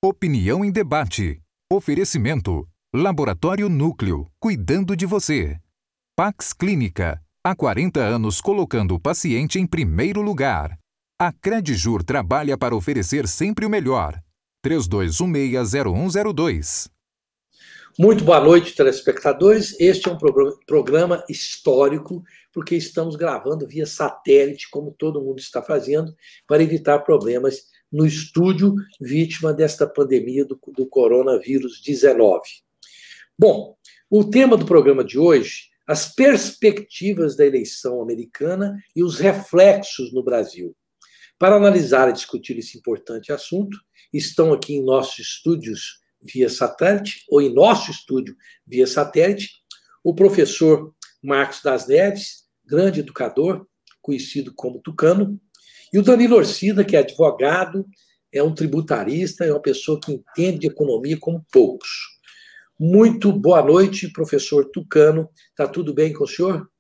Opinião em debate. Oferecimento. Laboratório Núcleo, cuidando de você. Pax Clínica, há 40 anos colocando o paciente em primeiro lugar. A Credjur trabalha para oferecer sempre o melhor. 3216-0102. Muito boa noite, telespectadores. Este é um programa histórico, porque estamos gravando via satélite, como todo mundo está fazendo, para evitar problemas no estúdio, vítima desta pandemia do coronavírus 19. Bom, o tema do programa de hoje, as perspectivas da eleição americana e os reflexos no Brasil. Para analisar e discutir esse importante assunto, estão aqui em nossos estúdios via satélite, ou em nosso estúdio via satélite, o professor Marcos das Neves, grande educador, conhecido como Tucano, e o Danilo Orcida, que é advogado, é um tributarista, é uma pessoa que entende de economia como poucos. Muito boa noite, professor Tucano. Está tudo bem com o senhor?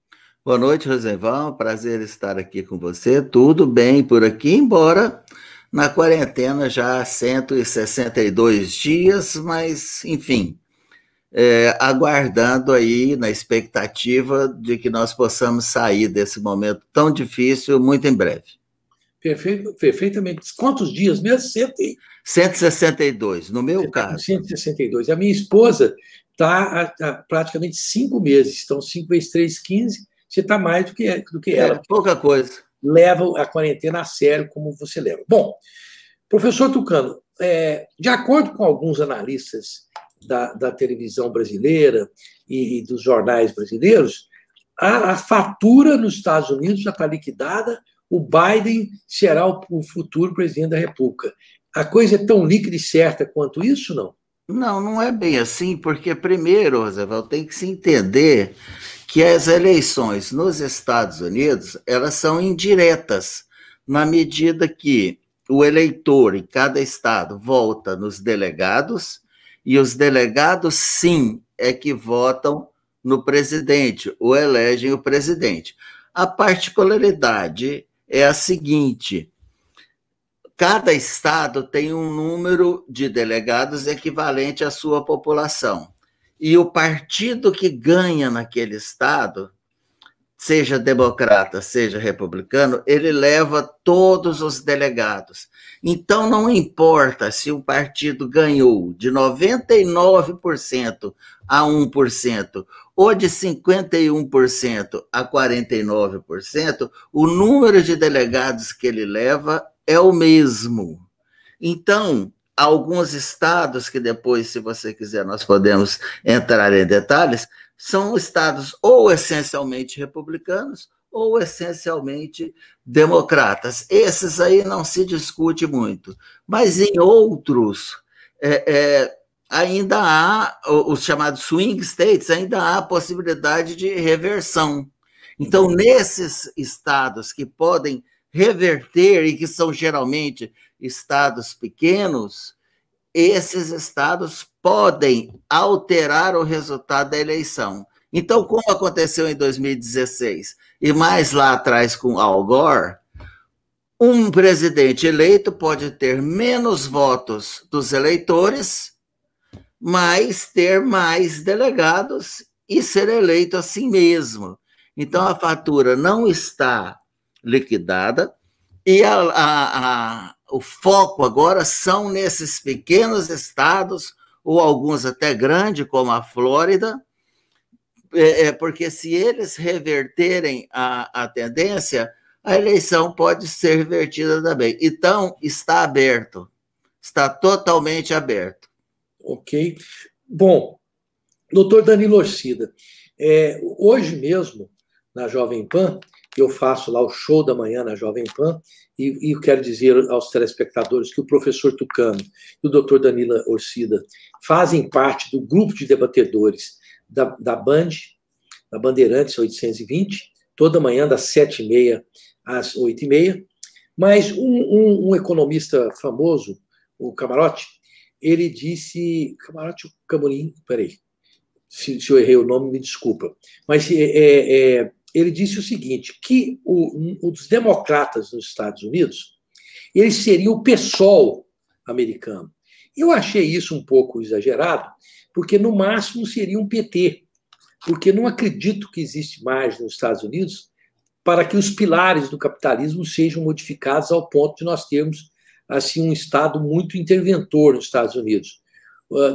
Boa noite, Rosenval. Prazer estar aqui com você. Tudo bem por aqui, embora na quarentena já há 162 dias, mas, enfim, aguardando aí na expectativa de que nós possamos sair desse momento tão difícil muito em breve. Perfeitamente. Quantos dias mesmo? 162, no meu caso. 162. A minha esposa está há praticamente 5 meses. Então, 5 vezes 3, 15. Você está mais do que ela. É pouca coisa. Leva a quarentena a sério, como você leva. Bom, professor Tucano, de acordo com alguns analistas da televisão brasileira e dos jornais brasileiros, a fatura nos Estados Unidos já está liquidada, o Biden será o futuro presidente da República. A coisa é tão líquida e certa quanto isso, não? Não, não é bem assim, porque primeiro, Roosevelt, tem que se entender que as eleições nos Estados Unidos, elas são indiretas, na medida que o eleitor em cada estado vota nos delegados, e os delegados, sim, é que votam no presidente, ou elegem o presidente. A particularidade é a seguinte: cada estado tem um número de delegados equivalente à sua população. E o partido que ganha naquele estado, seja democrata, seja republicano, ele leva todos os delegados. Então, não importa se um partido ganhou de 99% a 1%, ou de 51% a 49%, o número de delegados que ele leva é o mesmo. Então, alguns estados que depois, se você quiser, nós podemos entrar em detalhes, são estados ou essencialmente republicanos ou essencialmente democratas. Esses aí não se discute muito. Mas em outros, ainda há, os chamados swing states, ainda há a possibilidade de reversão. Então, nesses estados que podem reverter e que são geralmente estados pequenos, esses estados podem alterar o resultado da eleição. Então, como aconteceu em 2016 e mais lá atrás com Al Gore, um presidente eleito pode ter menos votos dos eleitores, mas ter mais delegados e ser eleito assim mesmo. Então, a fatura não está liquidada e o foco agora são nesses pequenos estados, ou alguns até grandes, como a Flórida, porque se eles reverterem a tendência, a eleição pode ser revertida também. Então, está aberto, está totalmente aberto. Ok. Bom, doutor Danilo Orcida, hoje mesmo, na Jovem Pan, eu faço lá o show da manhã na Jovem Pan, e eu quero dizer aos telespectadores que o professor Tucano e o doutor Danilo Orcida fazem parte do grupo de debatedores da Band, da Bandeirantes 820, toda manhã das 7h30 às 8h30, mas um economista famoso, o Camarote, ele disse, Camarote ou Camorim, peraí, se eu errei o nome, me desculpa, mas ele disse o seguinte, que os democratas nos Estados Unidos, eles seriam o PSOL americano. Eu achei isso um pouco exagerado, porque no máximo seria um PT, porque não acredito que existe margem nos Estados Unidos para que os pilares do capitalismo sejam modificados ao ponto de nós termos assim um Estado muito interventor nos Estados Unidos.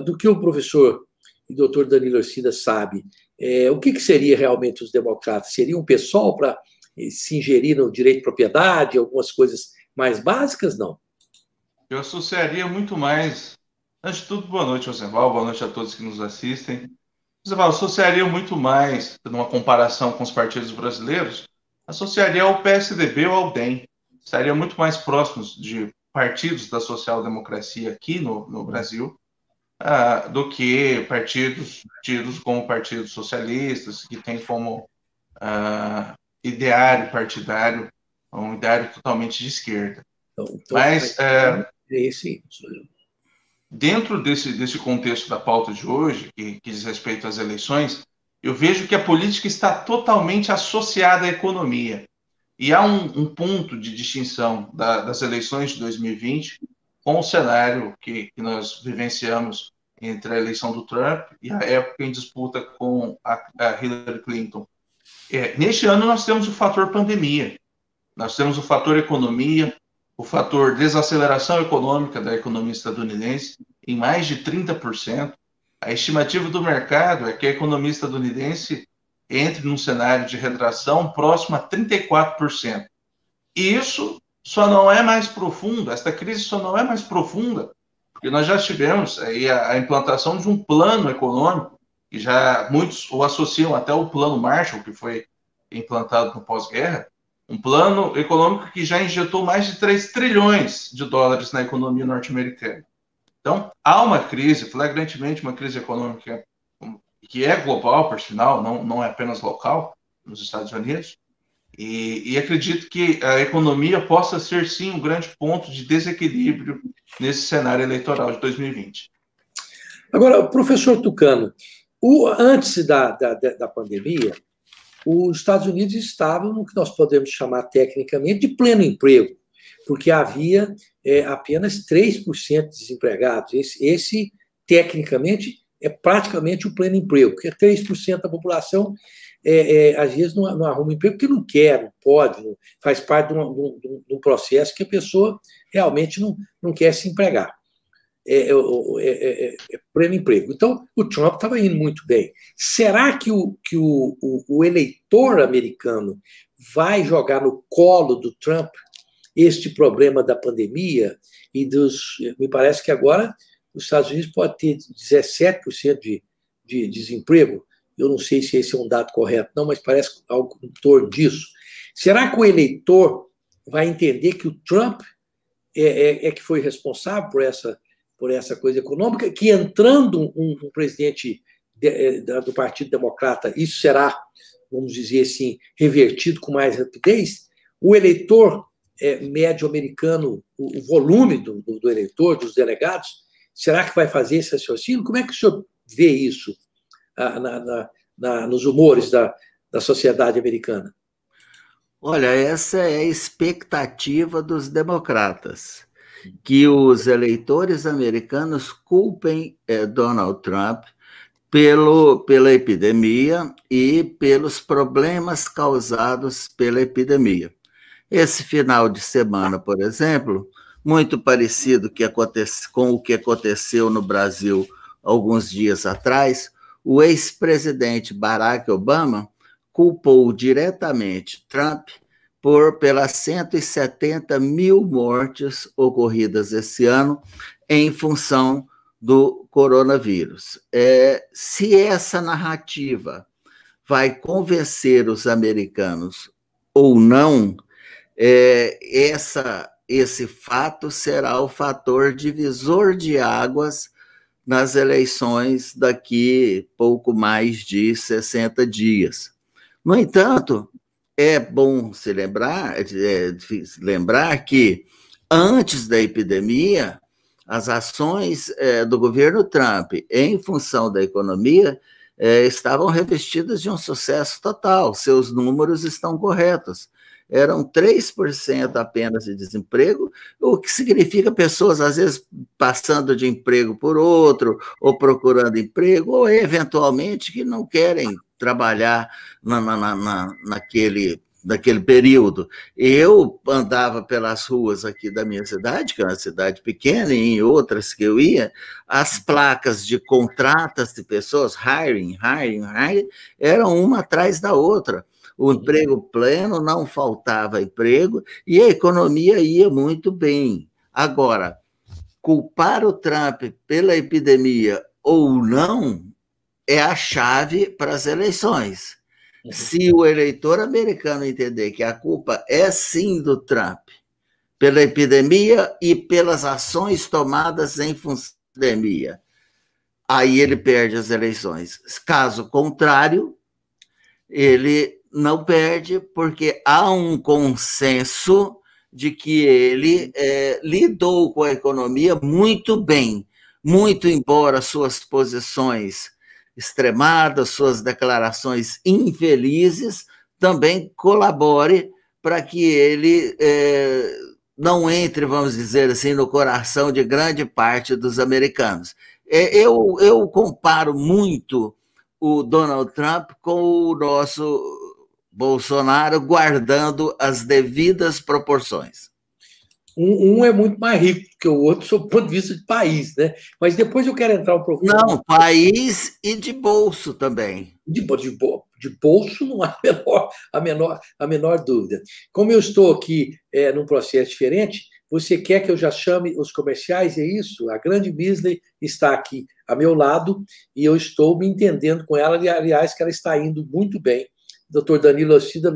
Do que o professor e doutor Danilo Orcida sabe, o que seria realmente os democratas? Seria um pessoal para se ingerir no direito de propriedade, algumas coisas mais básicas? Não. Eu associaria muito mais... Antes de tudo, boa noite, Rosenval, boa noite a todos que nos assistem. Rosenval, associaria muito mais, numa comparação com os partidos brasileiros, associaria ao PSDB ou ao DEM. Estaria muito mais próximos de partidos da social-democracia aqui no Brasil, do que partidos tidos como partidos socialistas, que tem como ideário partidário um ideário totalmente de esquerda. Então, mas, esse... dentro desse contexto da pauta de hoje, que diz respeito às eleições, eu vejo que a política está totalmente associada à economia. E há um ponto de distinção das eleições de 2020 com o cenário que nós vivenciamos entre a eleição do Trump e a época em disputa com a Hillary Clinton. Neste ano, nós temos o fator pandemia, nós temos o fator economia, o fator desaceleração econômica da economia estadunidense em mais de 30%. A estimativa do mercado é que a economia estadunidense entre num cenário de retração próximo a 34%. E isso só não é mais profundo, esta crise só não é mais profunda, porque nós já tivemos aí a implantação de um plano econômico, que já muitos o associam até ao plano Marshall, que foi implantado no pós-guerra, um plano econômico que já injetou mais de 3 trilhões de dólares na economia norte-americana. Então, há uma crise, flagrantemente uma crise econômica que é global, por sinal, não é apenas local, nos Estados Unidos, e acredito que a economia possa ser, sim, um grande ponto de desequilíbrio nesse cenário eleitoral de 2020. Agora, professor Tucano, antes da pandemia, os Estados Unidos estavam no que nós podemos chamar tecnicamente de pleno emprego, porque havia apenas 3% de desempregados. Esse, tecnicamente, é praticamente o pleno emprego, porque 3% da população, às vezes, não arruma emprego porque não quer, não pode, faz parte de um processo que a pessoa realmente não quer se empregar. Pleno emprego. Então, o Trump estava indo muito bem. Será que o eleitor americano vai jogar no colo do Trump este problema da pandemia me parece que agora os Estados Unidos pode ter 17% de desemprego. Eu não sei se esse é um dado correto, não, mas parece algo em torno disso. Será que o eleitor vai entender que o Trump que foi responsável por essa coisa econômica, que entrando um presidente do Partido Democrata, isso será, vamos dizer assim, revertido com mais rapidez? O eleitor médio americano, o volume do eleitor, dos delegados, será que vai fazer esse raciocínio? Como é que o senhor vê isso nos humores da sociedade americana? Olha, essa é a expectativa dos democratas, que os eleitores americanos culpem Donald Trump pela epidemia e pelos problemas causados pela epidemia. Esse final de semana, por exemplo, muito parecido com o que aconteceu no Brasil alguns dias atrás, o ex-presidente Barack Obama culpou diretamente Trump pelas 170 mil mortes ocorridas esse ano em função do coronavírus. Se essa narrativa vai convencer os americanos ou não, esse fato será o fator divisor de águas nas eleições daqui pouco mais de 60 dias. No entanto, é bom se lembrar que, antes da epidemia, as ações do governo Trump em função da economia estavam revestidas de um sucesso total, seus números estão corretos. eram 3% apenas de desemprego, o que significa pessoas, às vezes, passando de emprego por outro, ou procurando emprego, ou eventualmente que não querem trabalhar naquele período. Eu andava pelas ruas aqui da minha cidade, que é uma cidade pequena, e em outras que eu ia, as placas de contratas de pessoas, hiring, eram uma atrás da outra. O emprego pleno, não faltava emprego, e a economia ia muito bem. Agora, culpar o Trump pela epidemia ou não é a chave para as eleições. Se o eleitor americano entender que a culpa é sim do Trump pela epidemia e pelas ações tomadas em função da epidemia, aí ele perde as eleições. Caso contrário, ele não perde, porque há um consenso de que ele lidou com a economia muito bem, muito embora suas posições extremadas, suas declarações infelizes, também colabore para que ele não entre, vamos dizer assim, no coração de grande parte dos americanos. Eu comparo muito o Donald Trump com o nosso Bolsonaro, guardando as devidas proporções. Um é muito mais rico que o outro, sob o ponto de vista de país, né? Mas depois eu quero entrar um pouco... Não, país e de bolso também. De bolso não há a menor dúvida. Como eu estou aqui num processo diferente, você quer que eu já chame os comerciais? É isso? A grande Beasley está aqui a meu lado e eu estou me entendendo com ela, e, aliás, que ela está indo muito bem. Dr. Danilo Orcida,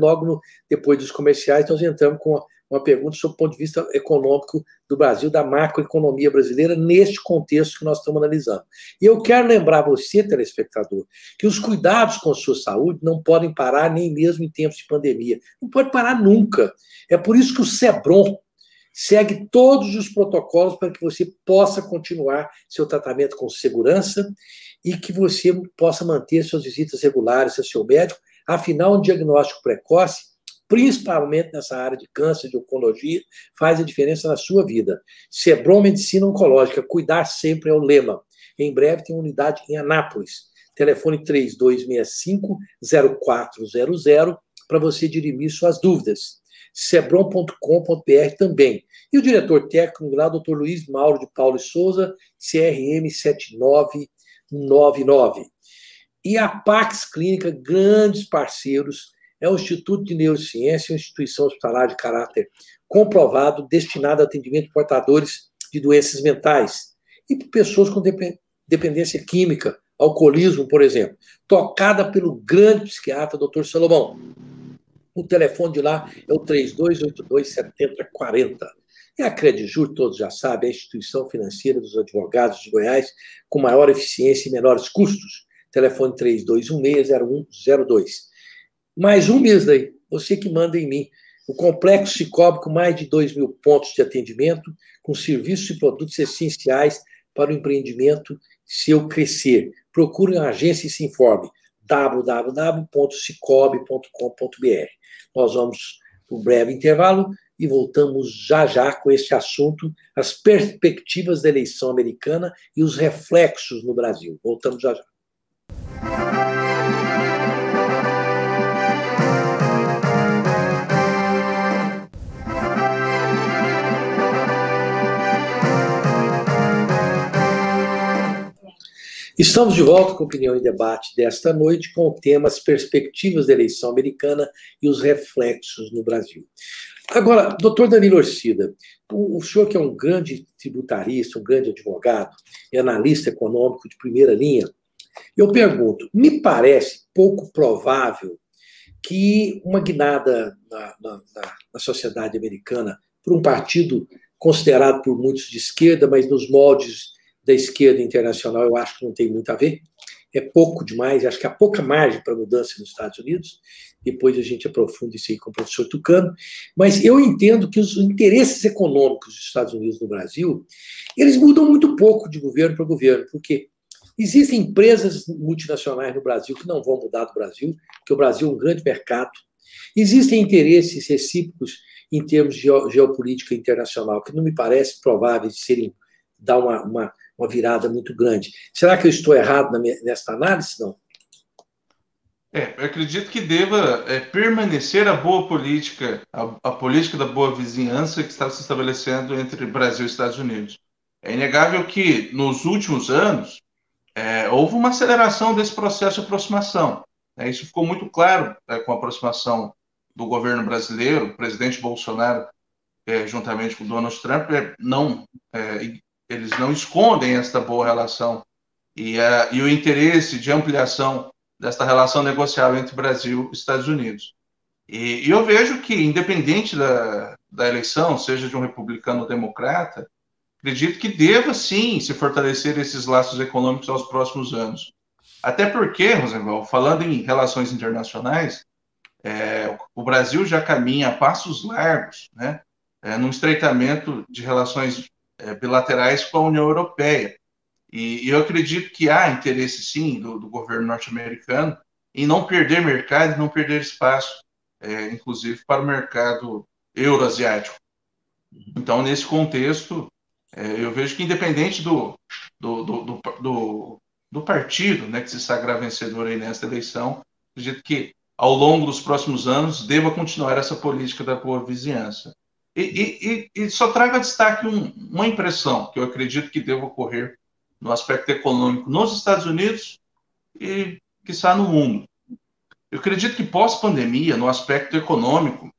depois dos comerciais, nós entramos com uma pergunta sobre o ponto de vista econômico do Brasil, da macroeconomia brasileira, neste contexto que nós estamos analisando. E eu quero lembrar você, telespectador, que os cuidados com a sua saúde não podem parar nem mesmo em tempos de pandemia. Não pode parar nunca. É por isso que o SEBROM segue todos os protocolos para que você possa continuar seu tratamento com segurança e que você possa manter suas visitas regulares ao seu médico. Afinal, um diagnóstico precoce, principalmente nessa área de câncer, de oncologia, faz a diferença na sua vida. SEBROM Medicina Oncológica, cuidar sempre é o lema. Em breve tem uma unidade em Anápolis. Telefone 3265-0400 para você dirimir suas dúvidas. sebrom.com.br também. E o diretor técnico lá, Dr. Luiz Mauro de Paulo e Souza, CRM 7999. E a Pax Clínica, grandes parceiros, é um instituto de neurociência, uma instituição hospitalar de caráter comprovado, destinado a atendimento de portadores de doenças mentais e por pessoas com dependência química, alcoolismo, por exemplo, tocada pelo grande psiquiatra Dr. Salomão. O telefone de lá é o 3282-7040. E a Credijur, todos já sabem, é a instituição financeira dos advogados de Goiás com maior eficiência e menores custos. Telefone 3216-0102. Mais um mês daí, você que manda em mim. O Complexo Cicobi, com mais de 2.000 pontos de atendimento, com serviços e produtos essenciais para o empreendimento seu crescer. Procure uma agência e se informe. www.cicobi.com.br. Nós vamos para um breve intervalo e voltamos já com este assunto, as perspectivas da eleição americana e os reflexos no Brasil. Voltamos já. Estamos de volta com Opinião em Debate desta noite com o tema as perspectivas da eleição americana e os reflexos no Brasil. Agora, doutor Danilo Orcida, o senhor que é um grande tributarista, um grande advogado e analista econômico de primeira linha, eu pergunto, me parece pouco provável que uma guinada na sociedade americana por um partido considerado por muitos de esquerda, mas nos moldes da esquerda internacional eu acho que não tem muito a ver, é pouco demais, acho que há pouca margem para mudança nos Estados Unidos, depois a gente aprofunda isso aí com o professor Tucano, mas eu entendo que os interesses econômicos dos Estados Unidos no Brasil, eles mudam muito pouco de governo para governo, porque existem empresas multinacionais no Brasil que não vão mudar do Brasil, porque o Brasil é um grande mercado, Existem interesses recíprocos em termos de geopolítica internacional, que não me parece provável de serem dar uma virada muito grande. Será que eu estou errado nesta análise? Não. Eu acredito que deva permanecer a boa política, a política da boa vizinhança que está se estabelecendo entre Brasil e Estados Unidos. É inegável que, nos últimos anos, houve uma aceleração desse processo de aproximação. Isso ficou muito claro com a aproximação do governo brasileiro, o presidente Bolsonaro, juntamente com o Donald Trump, eles não escondem esta boa relação e o interesse de ampliação desta relação negocial entre Brasil e Estados Unidos. E eu vejo que, independente da eleição, seja de um republicano ou democrata, acredito que deva, sim, se fortalecer esses laços econômicos aos próximos anos. Até porque, Rosenwald, falando em relações internacionais, o Brasil já caminha a passos largos, né, no estreitamento de relações bilaterais com a União Europeia. E eu acredito que há interesse, sim, do governo norte-americano em não perder mercado e não perder espaço, inclusive para o mercado euroasiático. Então, nesse contexto, eu vejo que, independente do partido, né, que se sagra vencedor aí nesta eleição, acredito que, ao longo dos próximos anos, deva continuar essa política da boa vizinhança. E só trago a destaque uma impressão que eu acredito que deva ocorrer no aspecto econômico nos Estados Unidos e, quiçá, no mundo. Eu acredito que, pós-pandemia, no aspecto econômico,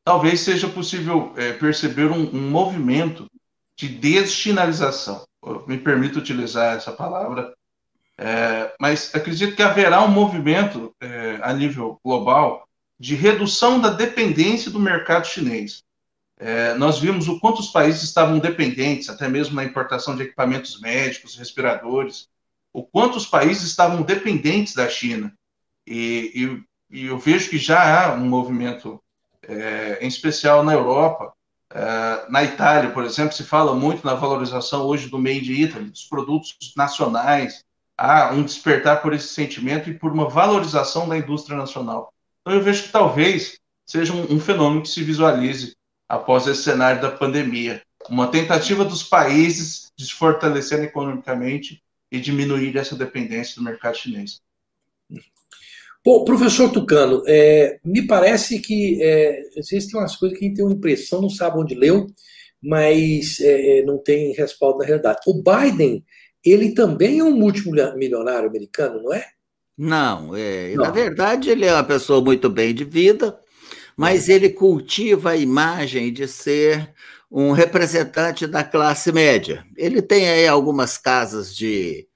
talvez seja possível perceber um movimento de deschinalização. Eu me permito utilizar essa palavra, mas acredito que haverá um movimento a nível global de redução da dependência do mercado chinês. Nós vimos o quanto os países estavam dependentes, até mesmo na importação de equipamentos médicos, respiradores, o quanto os países estavam dependentes da China. E eu vejo que já há um movimento, em especial na Europa, na Itália, por exemplo, se fala muito na valorização hoje do Made in Italy, dos produtos nacionais, há um despertar por esse sentimento e por uma valorização da indústria nacional. Então eu vejo que talvez seja um fenômeno que se visualize após esse cenário da pandemia, uma tentativa dos países de se fortalecerem economicamente e diminuir essa dependência do mercado chinês. Bom, professor Tucano, me parece que existem umas coisas que a gente tem uma impressão, não sabe onde leu, mas não tem respaldo na realidade. O Biden, ele também é um multimilionário americano, não é? Não, na verdade ele é uma pessoa muito bem de vida, mas ele cultiva a imagem de ser um representante da classe média. Ele tem aí algumas casas de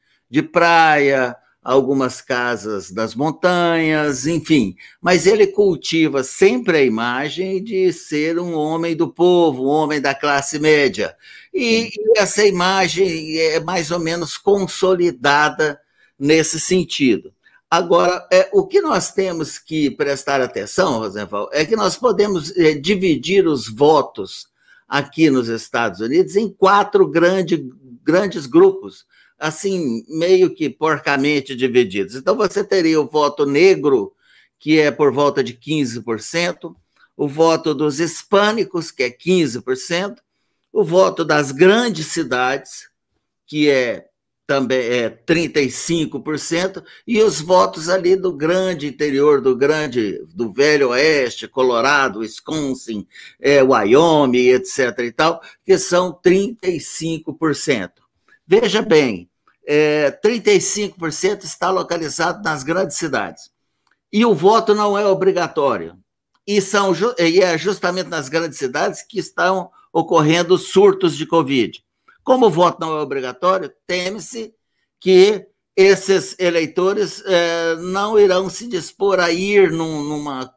praia, algumas casas das montanhas, enfim, mas ele cultiva sempre a imagem de ser um homem do povo, um homem da classe média. E essa imagem é mais ou menos consolidada nesse sentido. Agora, o que nós temos que prestar atenção, Rosenwald, é que nós podemos dividir os votos aqui nos Estados Unidos em 4 grandes grupos, assim, meio que porcamente divididos. Então, você teria o voto negro, que é por volta de 15%, o voto dos hispânicos, que é 15%, o voto das grandes cidades, que também é 35%, e os votos ali do grande interior, do velho oeste, Colorado, Wisconsin, Wyoming, etc. e tal, que são 35%. Veja bem, 35% está localizado nas grandes cidades. E o voto não é obrigatório. E é justamente nas grandes cidades que estão ocorrendo surtos de Covid. Como o voto não é obrigatório, teme-se que esses eleitores não irão se dispor a ir numa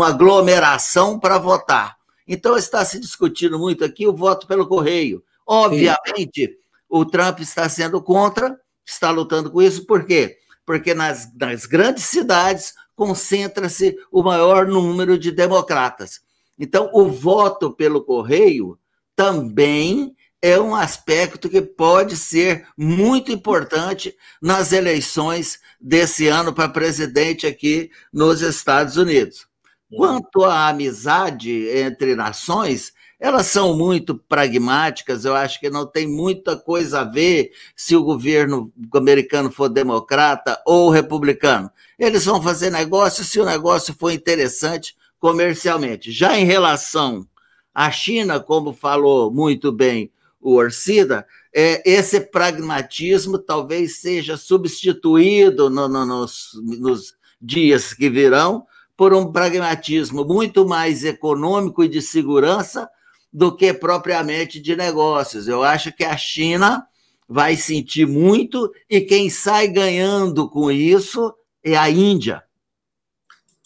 aglomeração para votar. Então, está se discutindo muito aqui o voto pelo correio. Obviamente, o Trump está sendo contra, está lutando com isso. Por quê? Porque nas grandes cidades concentra-se o maior número de democratas. Então, o voto pelo correio também é um aspecto que pode ser muito importante nas eleições desse ano para presidente aqui nos Estados Unidos. Quanto à amizade entre nações, elas são muito pragmáticas, eu acho que não tem muita coisa a ver se o governo americano for democrata ou republicano. Eles vão fazer negócio se o negócio for interessante comercialmente. Já em relação à China, como falou muito bem o Orcida, esse pragmatismo talvez seja substituído nos dias que virão por um pragmatismo muito mais econômico e de segurança do que propriamente de negócios. Eu acho que a China vai sentir muito e quem sai ganhando com isso é a Índia.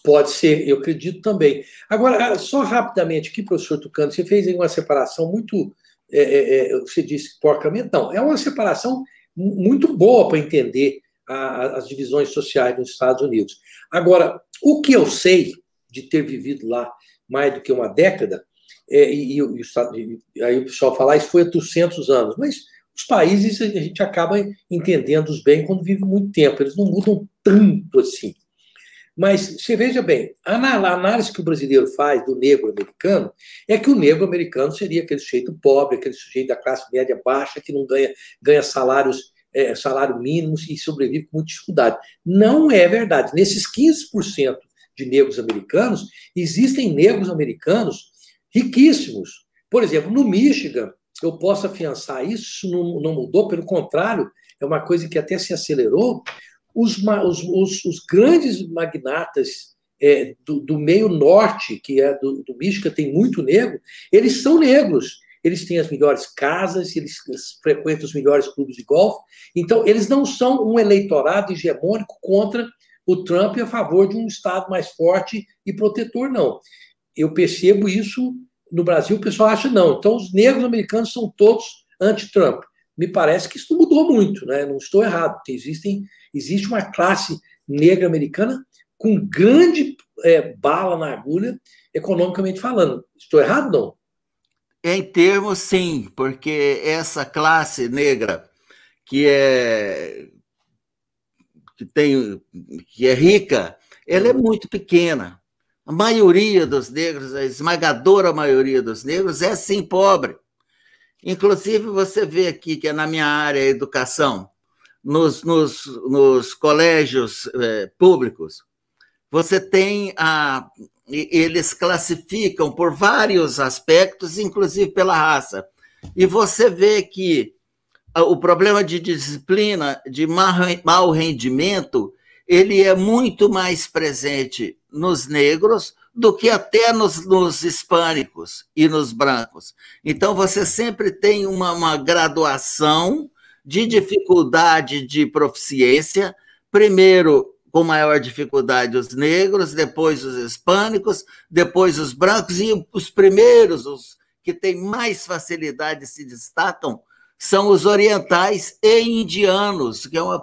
Pode ser, eu acredito também. Agora, só rapidamente aqui, professor Tucano, você fez aí uma separação muito, você disse porcamente, não, é uma separação muito boa para entender as divisões sociais nos Estados Unidos. Agora, o que eu sei de ter vivido lá mais do que uma década, aí o pessoal fala, isso foi há 200 anos, mas os países a gente acaba entendendo-os bem quando vive muito tempo, eles não mudam tanto assim. Mas você veja bem, a análise que o brasileiro faz do negro americano é que o negro americano seria aquele sujeito pobre, aquele sujeito da classe média baixa, que não ganha salário mínimo e sobrevive com muita dificuldade. Não é verdade. Nesses 15% de negros americanos, existem negros americanos riquíssimos. Por exemplo, no Michigan, eu posso afiançar isso, não mudou, pelo contrário, é uma coisa que até se acelerou. Os grandes magnatas do meio norte, que é do Michigan, tem muito negro, eles são negros. Eles têm as melhores casas, eles frequentam os melhores clubes de golfe. Então, eles não são um eleitorado hegemônico contra o Trump e a favor de um Estado mais forte e protetor, não. Eu percebo isso no Brasil, o pessoal acha não. Então, os negros americanos são todos anti-Trump. Me parece que isso mudou muito, né? Não estou errado. Existe uma classe negra americana com grande bala na agulha, economicamente falando. Estou errado, não? Em termos, sim, porque essa classe negra que é rica, ela é muito pequena. A maioria dos negros, a esmagadora maioria dos negros é sim pobre. Inclusive, você vê aqui que é na minha área, educação, nos colégios públicos, você tem eles classificam por vários aspectos, inclusive pela raça. E você vê que o problema de disciplina, de mau rendimento, ele é muito mais presente nos negros do que até nos hispânicos e nos brancos. Então, você sempre tem uma graduação de dificuldade de proficiência, primeiro com maior dificuldade os negros, depois os hispânicos, depois os brancos, e os primeiros, os que têm mais facilidade se destacam, são os orientais e indianos, que é uma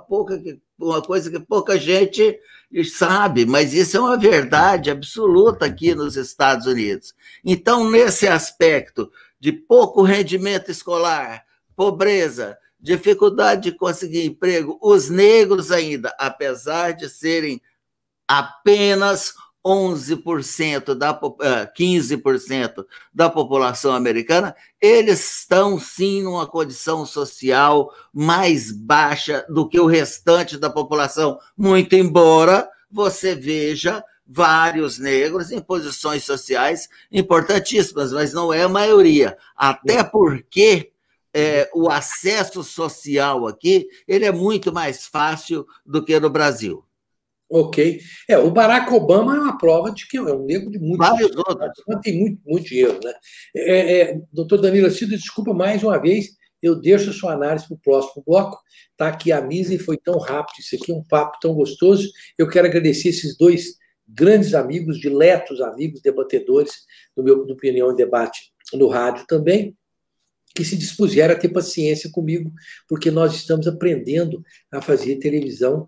coisa que pouca gente sabe, mas isso é uma verdade absoluta aqui nos Estados Unidos. Então, nesse aspecto de pouco rendimento escolar, pobreza, dificuldade de conseguir emprego, os negros ainda, apesar de serem apenas 11% 15% da população americana, eles estão sim numa condição social mais baixa do que o restante da população, muito embora você veja vários negros em posições sociais importantíssimas, mas não é a maioria, até porque o acesso social aqui ele é muito mais fácil do que no Brasil. Ok. O Barack Obama é uma prova de que é um negro de muito vários dinheiro. Outros. Tem muito dinheiro, né? Doutor Danilo Assis, desculpa mais uma vez, eu deixo a sua análise para o próximo bloco. Está aqui a mesa e foi tão rápido, isso aqui é um papo tão gostoso. Eu quero agradecer esses dois grandes amigos, diletos amigos, debatedores do Opinião em Debate no rádio também, que se dispuseram a ter paciência comigo, porque nós estamos aprendendo a fazer televisão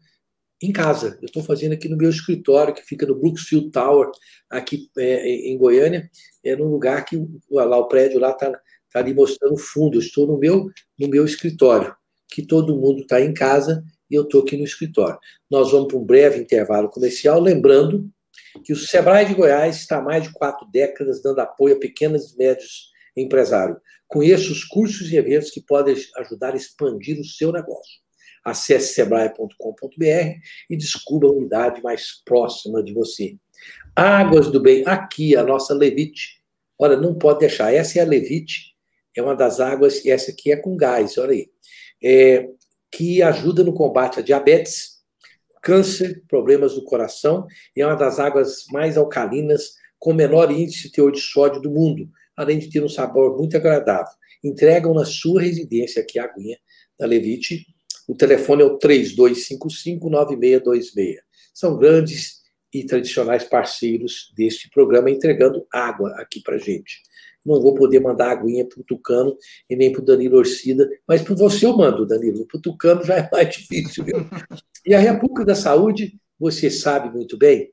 em casa. Eu estou fazendo aqui no meu escritório, que fica no Brooksfield Tower, aqui em Goiânia, num lugar que lá o prédio lá está está ali mostrando o fundo. Eu estou no meu escritório, que todo mundo está em casa e eu estou aqui no escritório. Nós vamos para um breve intervalo comercial, lembrando que o Sebrae de Goiás está há mais de 4 décadas dando apoio a pequenos e médios empresários. Conheça os cursos e eventos que podem ajudar a expandir o seu negócio. Acesse sebrae.com.br e descubra a unidade mais próxima de você. Águas do Bem, aqui a nossa Levite. Olha, não pode deixar. Essa é a Levite, é uma das águas, e essa aqui é com gás, olha aí. Que ajuda no combate a diabetes, câncer, problemas do coração, e é uma das águas mais alcalinas, com menor índice de teor de sódio do mundo, além de ter um sabor muito agradável. Entregam na sua residência aqui a aguinha da Levite. O telefone é o 3255-9626. São grandes e tradicionais parceiros deste programa, entregando água aqui para gente. Não vou poder mandar aguinha para o Tucano e nem para o Danilo Orcida, mas para você eu mando, Danilo. Para o Tucano já é mais difícil, viu? E a República da Saúde, você sabe muito bem,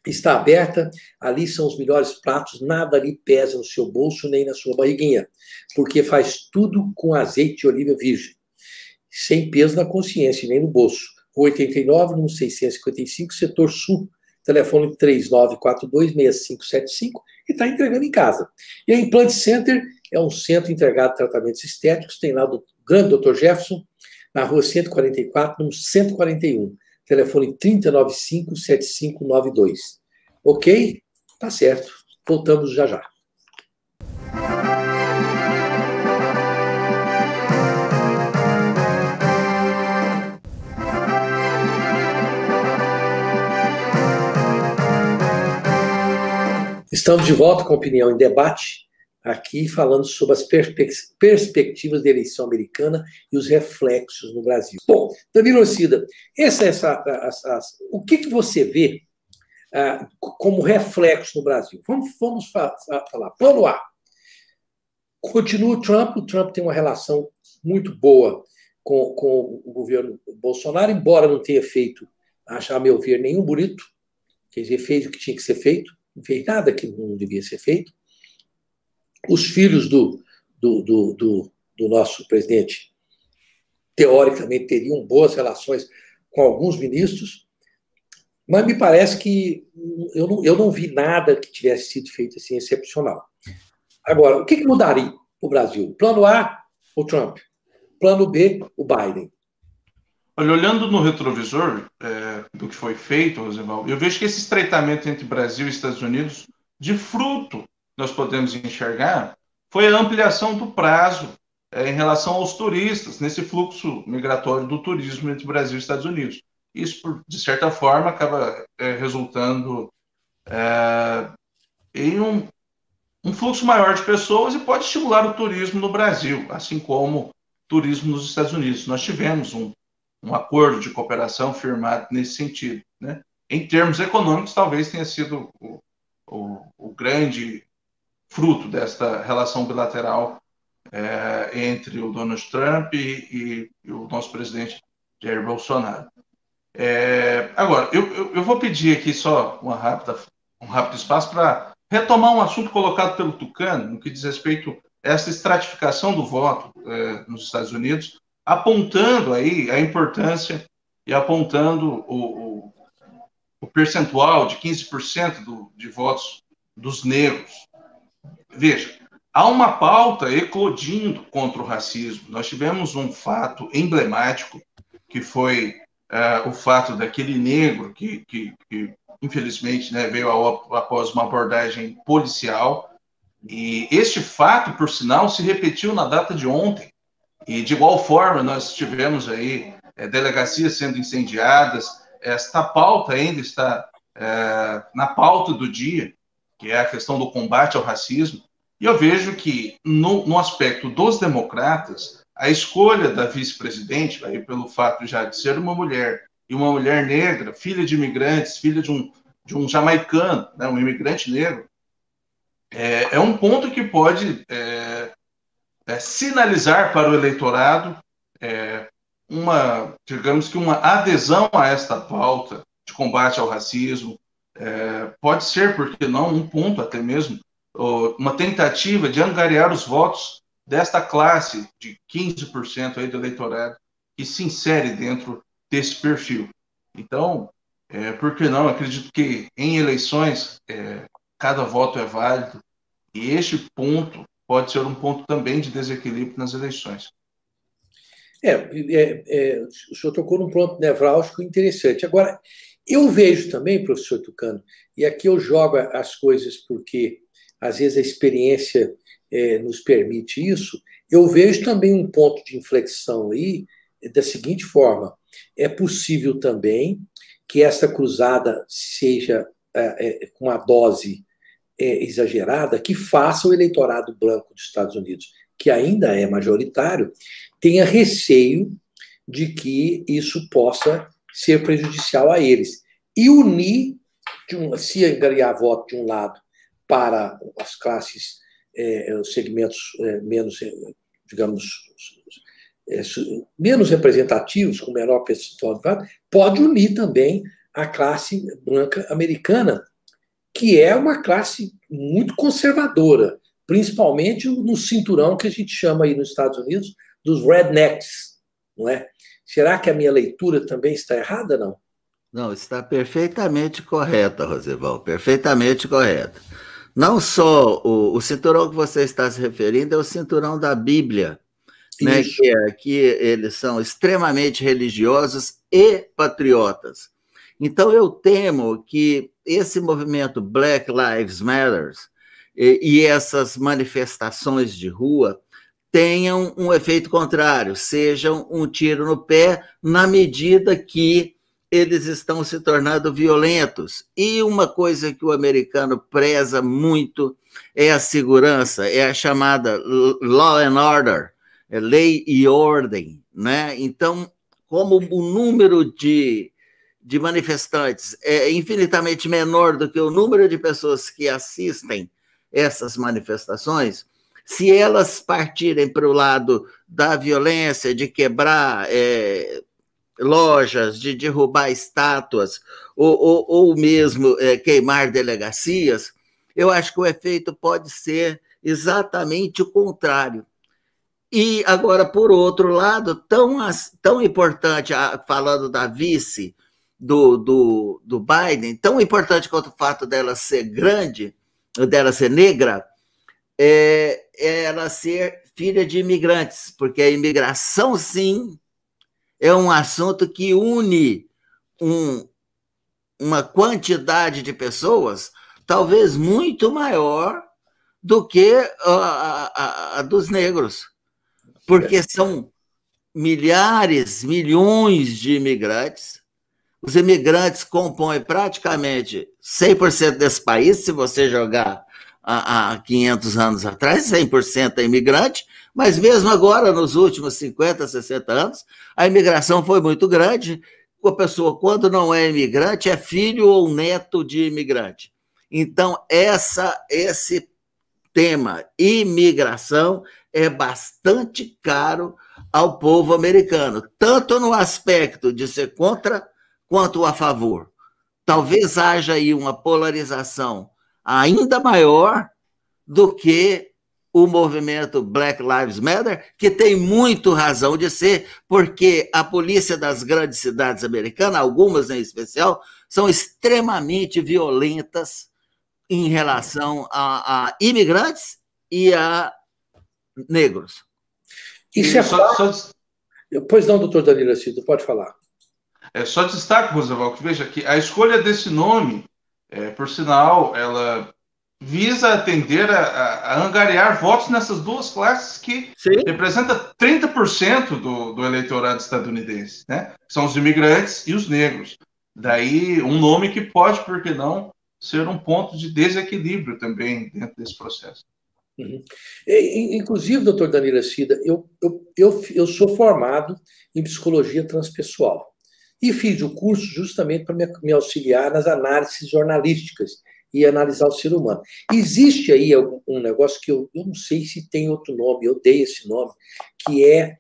está aberta, ali são os melhores pratos, nada ali pesa no seu bolso nem na sua barriguinha, porque faz tudo com azeite de oliva virgem, sem peso na consciência nem no bolso. 89, no 655, setor sul, telefone 3942-6575, e está entregando em casa. E a Implant Center é um centro integrado de tratamentos estéticos, tem lá do grande Dr. Jefferson, na rua 144, no 141, telefone 3095-7592. Ok? Tá certo. Voltamos já já. Estamos de volta com Opinião em Debate, aqui falando sobre as perspectivas da eleição americana e os reflexos no Brasil. Bom, Danilo Orcida, o que você vê como reflexo no Brasil? Vamos falar. Plano A. Continua o Trump tem uma relação muito boa com o governo Bolsonaro, embora não tenha feito, a meu ver, nenhum bonito, quer dizer, fez o que tinha que ser feito, não fez nada que não devia ser feito. Os filhos do nosso presidente, teoricamente, teriam boas relações com alguns ministros, mas me parece que eu não vi nada que tivesse sido feito assim excepcional. Agora, o que mudaria o Brasil? Plano A, o Trump. Plano B, o Biden. Olha, olhando no retrovisor do que foi feito, Rosenwald, eu vejo que esse estreitamento entre Brasil e Estados Unidos, de fruto, nós podemos enxergar, foi a ampliação do prazo em relação aos turistas, nesse fluxo migratório do turismo entre Brasil e Estados Unidos. Isso, de certa forma, acaba resultando em um fluxo maior de pessoas e pode estimular o turismo no Brasil, assim como o turismo nos Estados Unidos. Nós tivemos um acordo de cooperação firmado nesse sentido, né? Em termos econômicos, talvez tenha sido o grande fruto desta relação bilateral entre o Donald Trump e o nosso presidente Jair Bolsonaro. Agora, eu vou pedir aqui só um rápido espaço para retomar um assunto colocado pelo Tucano, no que diz respeito a essa estratificação do voto nos Estados Unidos, apontando aí a importância e apontando o percentual de 15% de votos dos negros. Veja, há uma pauta eclodindo contra o racismo. Nós tivemos um fato emblemático, que foi o fato daquele negro que infelizmente, né, veio após uma abordagem policial. E este fato, por sinal, se repetiu na data de ontem. E, de igual forma, nós tivemos aí delegacias sendo incendiadas. Esta pauta ainda está na pauta do dia, que é a questão do combate ao racismo. E eu vejo que, no aspecto dos democratas, a escolha da vice-presidente, aí pelo fato já de ser uma mulher, e uma mulher negra, filha de imigrantes, filha de um jamaicano, né, um imigrante negro, é um ponto que pode sinalizar para o eleitorado digamos que uma adesão a esta pauta de combate ao racismo. Pode ser, porque não, um ponto até mesmo, uma tentativa de angariar os votos desta classe de 15% aí do eleitorado que se insere dentro desse perfil. Então, por que não? Acredito que em eleições cada voto é válido e este ponto pode ser um ponto também de desequilíbrio nas eleições. O senhor tocou num ponto nevrálgico interessante. Agora, eu vejo também, professor Tucano, e aqui eu jogo as coisas porque às vezes a experiência nos permite isso, eu vejo também um ponto de inflexão aí da seguinte forma: é possível também que essa cruzada seja com uma dose exagerada, que faça o eleitorado branco dos Estados Unidos, que ainda é majoritário, tenha receio de que isso possa ser prejudicial a eles. E unir, se angariar voto de um lado para as classes, os segmentos menos, digamos, menos representativos, com menor percentual de voto, pode unir também a classe branca americana, que é uma classe muito conservadora, principalmente no cinturão que a gente chama aí nos Estados Unidos dos rednecks, não é? Será que a minha leitura também está errada, não? Não, está perfeitamente correta, Rosival, perfeitamente correta. Não só o cinturão que você está se referindo é o cinturão da Bíblia, né, que eles são extremamente religiosos e patriotas. Então, eu temo que esse movimento Black Lives Matter e essas manifestações de rua tenham um efeito contrário, sejam um tiro no pé na medida que eles estão se tornando violentos. E uma coisa que o americano preza muito é a segurança, é a chamada law and order, lei e ordem, né? Então, como o número de manifestantes é infinitamente menor do que o número de pessoas que assistem essas manifestações, se elas partirem para o lado da violência, de quebrar lojas, de derrubar estátuas, ou mesmo queimar delegacias, eu acho que o efeito pode ser exatamente o contrário. E agora, por outro lado, tão importante, falando da vice do Biden, tão importante quanto o fato dela ser grande, dela ser negra, é ela ser filha de imigrantes, porque a imigração, sim, é um assunto que une uma quantidade de pessoas talvez muito maior do que a dos negros, porque são milhares, milhões de imigrantes. Os imigrantes compõem praticamente 100% desse país, se você jogar há 500 anos atrás, 100% é imigrante, mas mesmo agora, nos últimos 50, 60 anos, a imigração foi muito grande. A pessoa, quando não é imigrante, é filho ou neto de imigrante. Então, esse tema, imigração, é bastante caro ao povo americano, tanto no aspecto de ser contra quanto a favor. Talvez haja aí uma polarização ainda maior do que o movimento Black Lives Matter, que tem muito razão de ser, porque a polícia das grandes cidades americanas, algumas em especial, são extremamente violentas em relação a imigrantes e a negros. Isso é Pois não, doutor Danilo Assis, pode falar. Só destaque, Roosevelt, que veja que a escolha desse nome, por sinal, ela visa atender a angariar votos nessas duas classes que representam 30% do eleitorado estadunidense, né? São os imigrantes e os negros. Daí um nome que pode, por que não, ser um ponto de desequilíbrio também dentro desse processo. Uhum. Inclusive, doutor Danilo Assis, eu sou formado em psicologia transpessoal e fiz o curso justamente para me auxiliar nas análises jornalísticas e analisar o ser humano. Existe aí um negócio que eu não sei se tem outro nome, eu dei esse nome, que é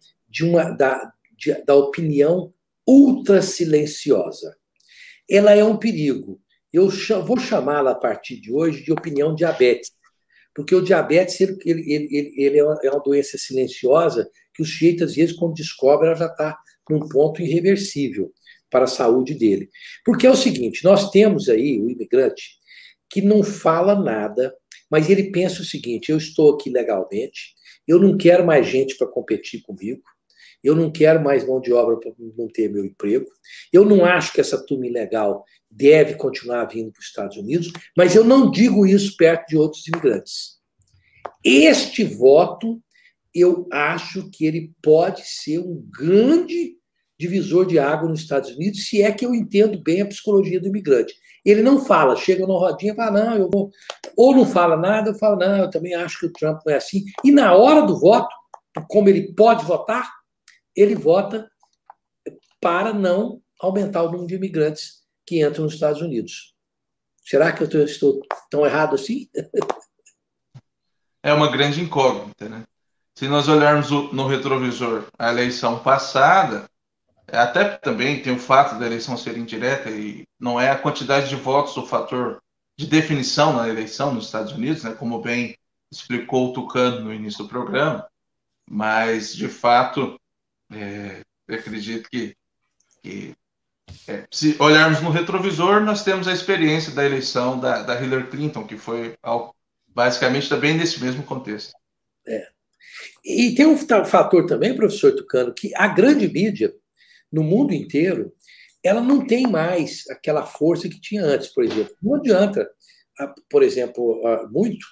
da opinião ultra silenciosa. Ela é um perigo. Eu vou chamá-la a partir de hoje de opinião diabética, Porque o diabetes ele é uma doença silenciosa que o sujeito, às vezes, quando descobre, ela já está num ponto irreversível para a saúde dele. Porque é o seguinte, nós temos aí o imigrante que não fala nada, mas ele pensa o seguinte, eu estou aqui legalmente, eu não quero mais gente para competir comigo, eu não quero mais mão de obra para manter meu emprego, eu não acho que essa turma ilegal deve continuar vindo para os Estados Unidos, mas eu não digo isso perto de outros imigrantes. Este voto, eu acho que ele pode ser um grande divisor de água nos Estados Unidos, se é que eu entendo bem a psicologia do imigrante. Ele não fala, chega na rodinha e fala, não, eu vou... Ou não fala nada, eu falo, não, eu também acho que o Trump não é assim. E na hora do voto, como ele pode votar, ele vota para não aumentar o número de imigrantes que entram nos Estados Unidos. Será que eu estou tão errado assim? É uma grande incógnita, né? Se nós olharmos no retrovisor a eleição passada, até também tem o fato da eleição ser indireta e não é a quantidade de votos o fator de definição na eleição nos Estados Unidos, né? Como bem explicou o Tucano no início do programa, mas, de fato, eu acredito que se olharmos no retrovisor, nós temos a experiência da eleição da Hillary Clinton, que foi basicamente também nesse mesmo contexto. E tem um fator também, professor Tucano, que a grande mídia, no mundo inteiro, ela não tem mais aquela força que tinha antes, por exemplo. Não adianta, por exemplo, muito,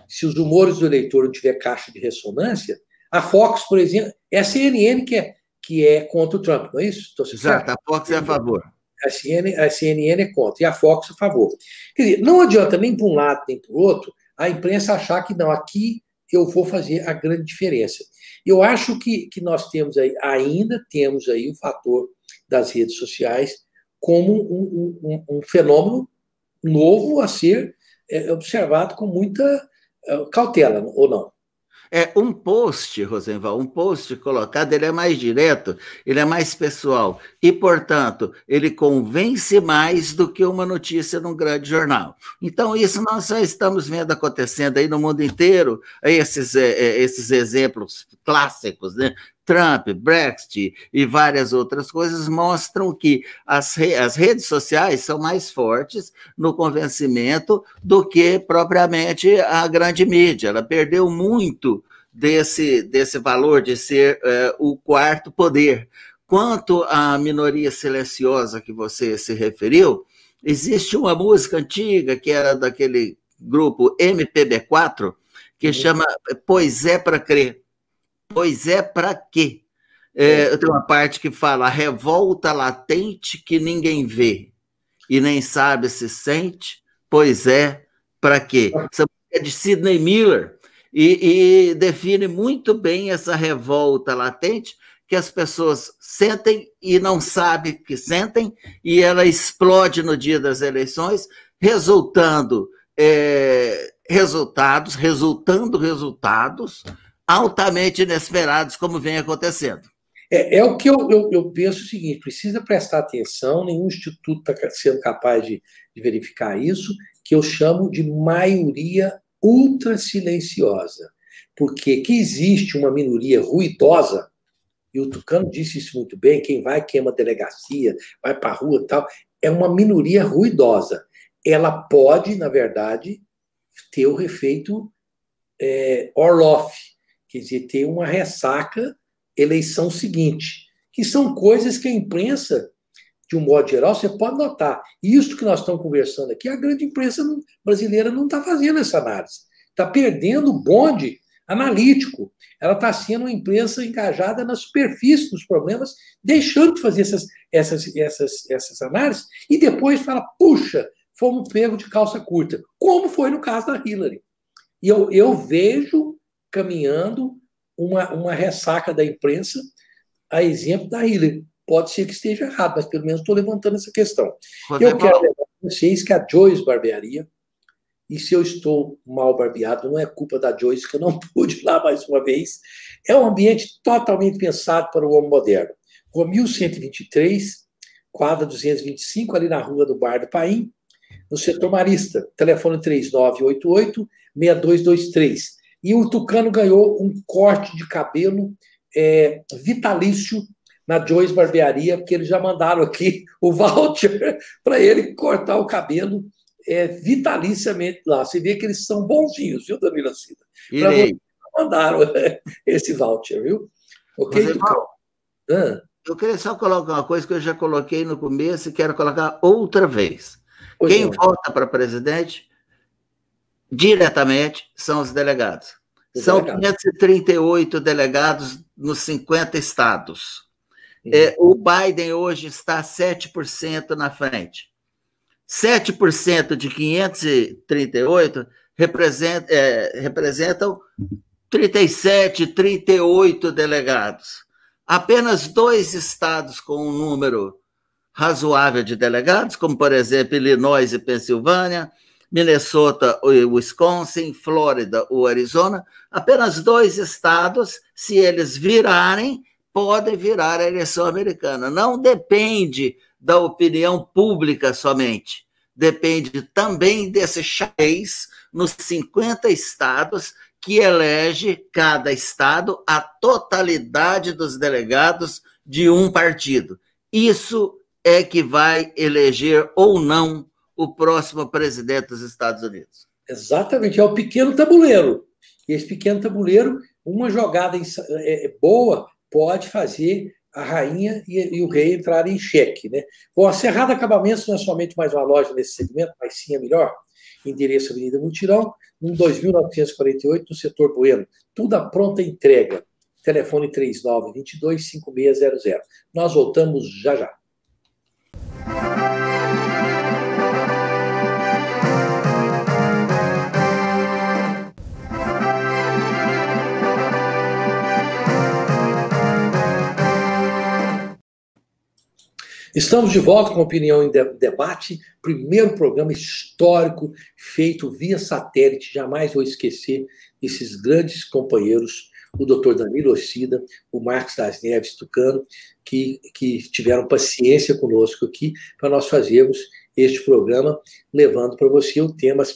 se os humores do eleitor não tiver caixa de ressonância, a Fox, por exemplo, é a CNN que é contra o Trump, não é isso? Exato, a Fox é a favor. A CNN é contra, e a Fox a favor. Quer dizer, não adianta nem para um lado nem para o outro a imprensa achar que não, aqui eu vou fazer a grande diferença. Eu acho que nós temos aí, ainda temos aí o fator das redes sociais como um fenômeno novo a ser observado com muita cautela, ou não? Um post, Rosenval, um post colocado, ele é mais direto, ele é mais pessoal e, portanto, ele convence mais do que uma notícia num grande jornal. Então, isso nós já estamos vendo acontecendo aí no mundo inteiro, esses exemplos clássicos, né? Trump, Brexit e várias outras coisas mostram que as redes sociais são mais fortes no convencimento do que propriamente a grande mídia. Ela perdeu muito desse valor de ser o quarto poder. Quanto à minoria silenciosa que você se referiu, existe uma música antiga que era daquele grupo MPB4 que chama Pois é para crer. Pois é para quê? Tem uma parte que fala a revolta latente que ninguém vê e nem sabe se sente, pois é para quê? Essa é de Sidney Miller e define muito bem essa revolta latente que as pessoas sentem e não sabem que sentem, e ela explode no dia das eleições, resultando resultados altamente inesperados, como vem acontecendo. É o que eu penso o seguinte, precisa prestar atenção, nenhum instituto está sendo capaz de verificar isso, que eu chamo de maioria ultra silenciosa, porque que existe uma minoria ruidosa, e o Tucano disse isso muito bem, quem vai queima a delegacia, vai para a rua e tal, é uma minoria ruidosa. Ela pode, na verdade, ter o efeito Orloff, quer dizer, ter uma ressaca eleição seguinte, que são coisas que a imprensa, de um modo geral, você pode notar. E isso que nós estamos conversando aqui, a grande imprensa brasileira não está fazendo essa análise. Está perdendo o bonde analítico. Ela está sendo uma imprensa engajada na superfície dos problemas, deixando de fazer essas análises, e depois fala, puxa, fomos pegos de calça curta, como foi no caso da Hillary. E eu vejo caminhando uma ressaca da imprensa, a exemplo da Hillary. Pode ser que esteja errado, mas pelo menos estou levantando essa questão. Eu quero lembrar para vocês que a Joyce Barbearia, e se eu estou mal barbeado, não é culpa da Joyce, que eu não pude ir lá mais uma vez, é um ambiente totalmente pensado para o homem moderno. Rua 1123, quadra 225, ali na rua do Bar do Paim, no setor marista, telefone 3988-6223. E o Tucano ganhou um corte de cabelo vitalício na Joyce Barbearia, porque eles já mandaram aqui o voucher para ele cortar o cabelo vitaliciamente lá. Você vê que eles são bonzinhos, viu, Danilo Cida? Mandaram esse voucher, viu? Ok, Tucano? Eu queria só colocar uma coisa que eu já coloquei no começo e quero colocar outra vez. Quem vota para presidente, diretamente, são os delegados. São 538 delegados nos 50 estados. O Biden hoje está 7% na frente. 7% de 538 representam 37, 38 delegados. Apenas 2 estados com um número razoável de delegados, como, por exemplo, Illinois e Pensilvânia, Minnesota, o Wisconsin, Flórida, o Arizona, apenas 2 estados, se eles virarem, podem virar a eleição americana. Não depende da opinião pública somente, depende também desse xadrez nos 50 estados que elege cada estado a totalidade dos delegados de um partido. Isso é que vai eleger ou não o próximo presidente dos Estados Unidos. Exatamente, é o pequeno tabuleiro. E esse pequeno tabuleiro, uma jogada boa pode fazer a rainha e o rei entrarem em xeque, né? Bom, a Cerrado Acabamentos não é somente mais uma loja nesse segmento, mas sim a melhor. Endereço Avenida Mutirão, no 2948, no setor Bueno. Tudo à pronta entrega. Telefone 3922-5600. Nós voltamos já já. Estamos de volta com Opinião em Debate, primeiro programa histórico feito via satélite. Jamais vou esquecer esses grandes companheiros, o doutor Danilo Cida, o Marcos das Neves Tucano, que tiveram paciência conosco aqui para nós fazermos este programa, levando para você o tema as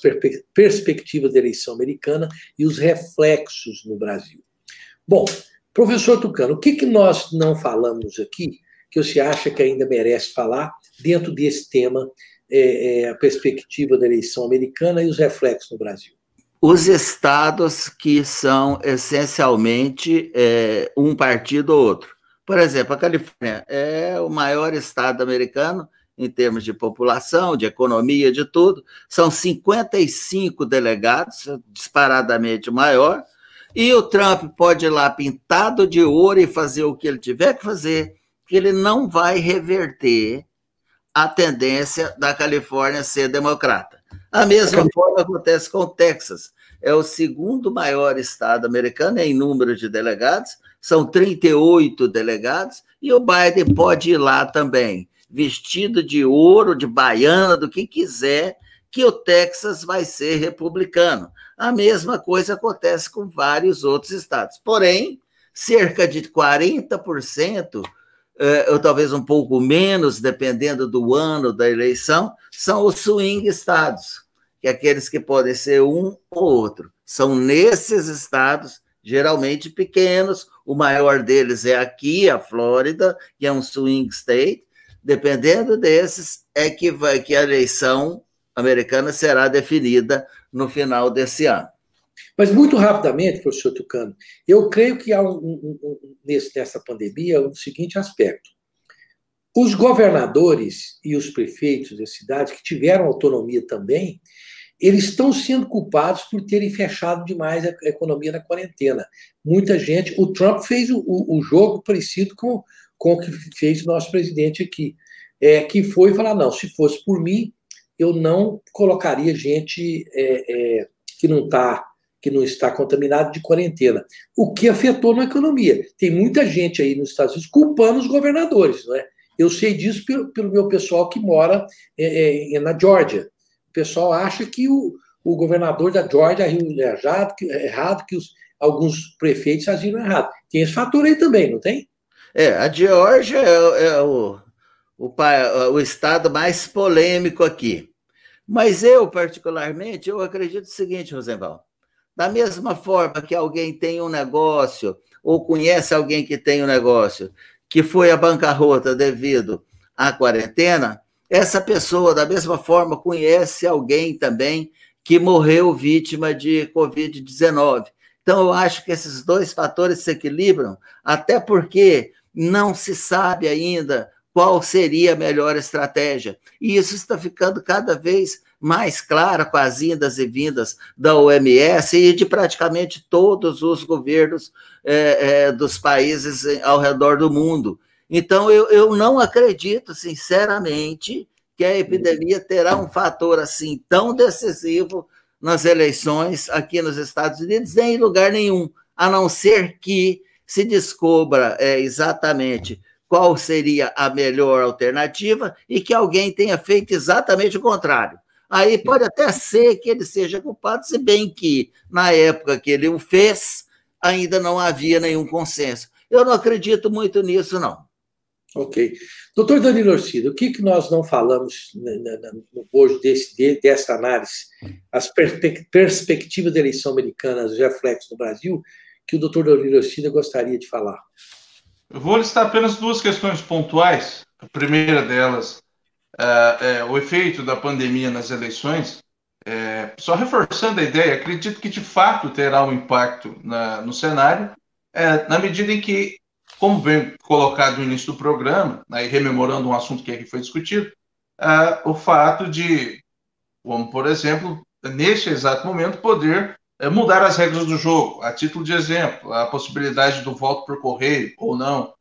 perspectivas da eleição americana e os reflexos no Brasil. Bom, professor Tucano, o que nós não falamos aqui que você acha que ainda merece falar dentro desse tema, a perspectiva da eleição americana e os reflexos no Brasil? Os estados que são essencialmente um partido ou outro. Por exemplo, a Califórnia é o maior estado americano em termos de população, de economia, de tudo. São 55 delegados, disparadamente o maior, e o Trump pode ir lá pintado de ouro e fazer o que ele tiver que fazer, que ele não vai reverter a tendência da Califórnia ser democrata. A mesma forma acontece com o Texas. É o segundo maior estado americano em número de delegados, são 38 delegados, e o Biden pode ir lá também, vestido de ouro, de baiana, do que quiser, que o Texas vai ser republicano. A mesma coisa acontece com vários outros estados. Porém, cerca de 40%, ou talvez um pouco menos, dependendo do ano da eleição, são os swing estados, que é aqueles que podem ser um ou outro. São nesses estados, geralmente pequenos, o maior deles é aqui, a Flórida, que é um swing state. Dependendo desses, é que a eleição americana será definida no final desse ano. Mas muito rapidamente, professor Tucano, eu creio que há nessa pandemia o seguinte aspecto. Os governadores e os prefeitos das cidades, que tiveram autonomia também, eles estão sendo culpados por terem fechado demais a economia na quarentena. Muita gente... O Trump fez o jogo parecido com o que fez o nosso presidente aqui, que foi falar, não, se fosse por mim, eu não colocaria gente que não está contaminado de quarentena, o que afetou na economia. Tem muita gente aí nos Estados Unidos culpando os governadores, não é? Eu sei disso pelo meu pessoal que mora na Geórgia. O pessoal acha que o governador da Geórgia agiu errado, que alguns prefeitos agiram errado. Tem esse fator aí também, não tem? A Geórgia é o estado mais polêmico aqui. Mas eu, particularmente, eu acredito o seguinte, Rosenval, da mesma forma que alguém tem um negócio, ou conhece alguém que tem um negócio, que foi à bancarrota devido à quarentena, essa pessoa, da mesma forma, conhece alguém também que morreu vítima de Covid-19. Então, eu acho que esses dois fatores se equilibram, até porque não se sabe ainda qual seria a melhor estratégia. E isso está ficando cada vez mais claro com as indas e vindas da OMS e de praticamente todos os governos dos países ao redor do mundo. Então, eu não acredito, sinceramente, que a epidemia terá um fator assim tão decisivo nas eleições aqui nos Estados Unidos, nem em lugar nenhum, a não ser que se descubra exatamente qual seria a melhor alternativa e que alguém tenha feito exatamente o contrário. Aí pode até ser que ele seja culpado, se bem que, na época que ele o fez, ainda não havia nenhum consenso. Eu não acredito muito nisso, não. Ok. Doutor Danilo Orcida, o que nós não falamos hoje dessa análise, as perspectivas da eleição americana, os reflexos no Brasil, que o doutor Danilo Orcida gostaria de falar? Eu vou listar apenas duas questões pontuais. A primeira delas é o efeito da pandemia nas eleições. Só reforçando a ideia, acredito que de fato terá um impacto no cenário, na medida em que, como bem colocado no início do programa, aí rememorando um assunto que aqui foi discutido, o fato de, como por exemplo, neste exato momento, poder mudar as regras do jogo. A título de exemplo, a possibilidade do voto por correio ou não,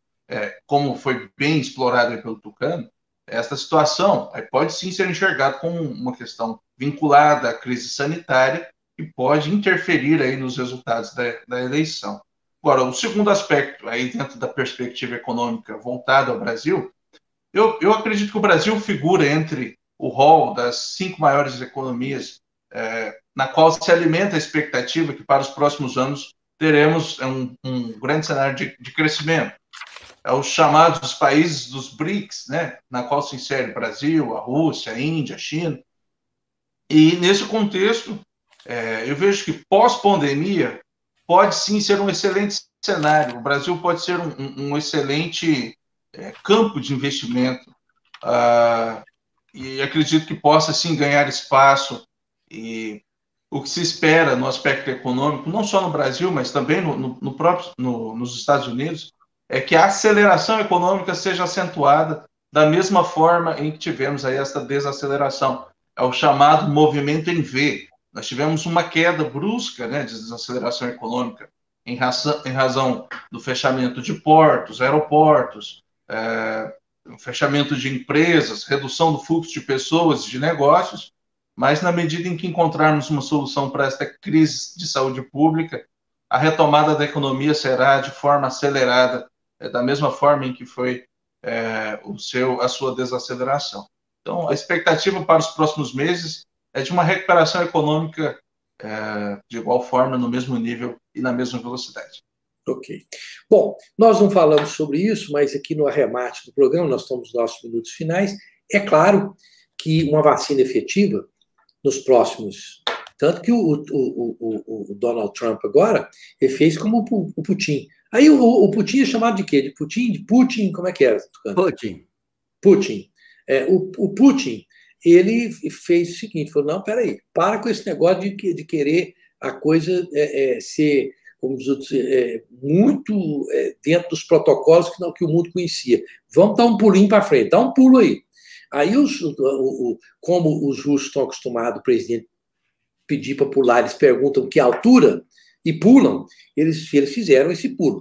como foi bem explorado pelo Tucano, esta situação pode sim ser enxergada como uma questão vinculada à crise sanitária e pode interferir aí nos resultados da eleição. Agora, o segundo aspecto, aí dentro da perspectiva econômica voltada ao Brasil, eu acredito que o Brasil figura entre o rol das 5 maiores economias, na qual se alimenta a expectativa que para os próximos anos teremos um grande cenário de crescimento. Os chamados países dos BRICS, né, na qual se insere o Brasil, a Rússia, a Índia, a China. E nesse contexto, eu vejo que pós-pandemia pode sim ser um excelente cenário. O Brasil pode ser um excelente campo de investimento. E acredito que possa sim ganhar espaço. E o que se espera no aspecto econômico, não só no Brasil, mas também nos Estados Unidos, é que a aceleração econômica seja acentuada da mesma forma em que tivemos aí essa desaceleração. É o chamado movimento em V. Nós tivemos uma queda brusca, né, de desaceleração econômica em razão do fechamento de portos, aeroportos, fechamento de empresas, redução do fluxo de pessoas e de negócios, mas na medida em que encontrarmos uma solução para esta crise de saúde pública, a retomada da economia será de forma acelerada, da mesma forma em que foi a sua desaceleração. Então, a expectativa para os próximos meses é de uma recuperação econômica de igual forma, no mesmo nível e na mesma velocidade. Ok. Bom, nós não falamos sobre isso, mas aqui no arremate do programa, nós estamos nos nossos minutos finais. É claro que uma vacina efetiva, nos próximos... Tanto que o Donald Trump agora, ele fez como o Putin. Aí o Putin é chamado de quê? De Putin? De Putin? Como é que era? Putin. Putin. O Putin, ele fez o seguinte, falou, não, peraí, para com esse negócio de querer a coisa ser, como diz outros, muito dentro dos protocolos que o mundo conhecia. Vamos dar um pulinho para frente, dá um pulo aí. Aí, como os russos estão acostumados, o presidente pedir para pular, eles perguntam que altura e pulam, eles fizeram esse pulo.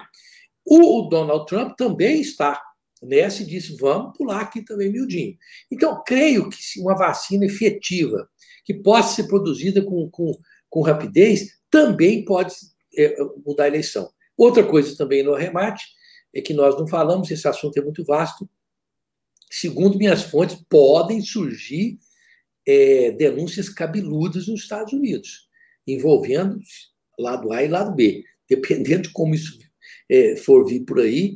O Donald Trump também está nessa e disse, vamos pular aqui também miudinho. Então, creio que uma vacina efetiva, que possa ser produzida com rapidez, também pode mudar a eleição. Outra coisa também no arremate, é que nós não falamos, esse assunto é muito vasto, segundo minhas fontes, podem surgir denúncias cabeludas nos Estados Unidos, envolvendo lado A e lado B. Dependendo de como isso for vir por aí,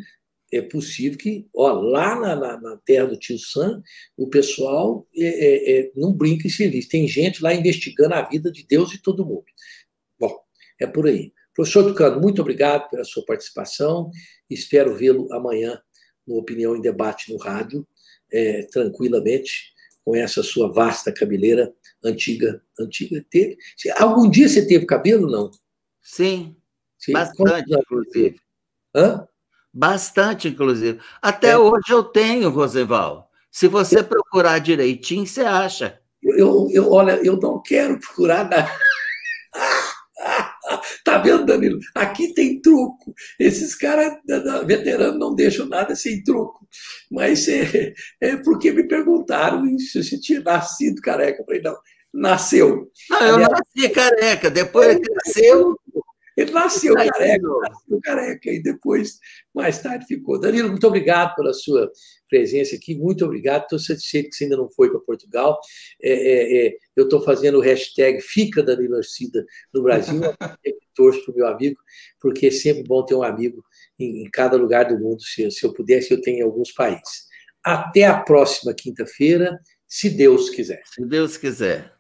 é possível que, ó, lá na terra do tio Sam, o pessoal não brinca em serviço. Tem gente lá investigando a vida de Deus e todo mundo. Bom, é por aí. Professor Tucano, muito obrigado pela sua participação. Espero vê-lo amanhã no Opinião em Debate no rádio, tranquilamente, com essa sua vasta cabeleira antiga. Algum dia você teve cabelo, não? Sim, Sim. bastante, inclusive. Hã? Bastante, inclusive. Até hoje eu tenho, Rosenval. Se você procurar direitinho, você acha. Olha, eu não quero procurar nada. Tá vendo, Danilo? Aqui tem truco. Esses caras veteranos não deixam nada sem truco. Mas é porque me perguntaram se você tinha nascido careca. Eu falei, não, nasceu. Não, eu nasci careca, depois cresceu. Ele nasceu careca, e depois, mais tarde, ficou. Danilo, muito obrigado pela sua presença aqui, muito obrigado. Estou satisfeito que você ainda não foi para Portugal. Eu estou fazendo o hashtag Fica Danilo Arcida no Brasil. Eu torço para o meu amigo, porque é sempre bom ter um amigo em cada lugar do mundo. Se eu pudesse, eu tenho em alguns países. Até a próxima quinta-feira, se Deus quiser. Se Deus quiser.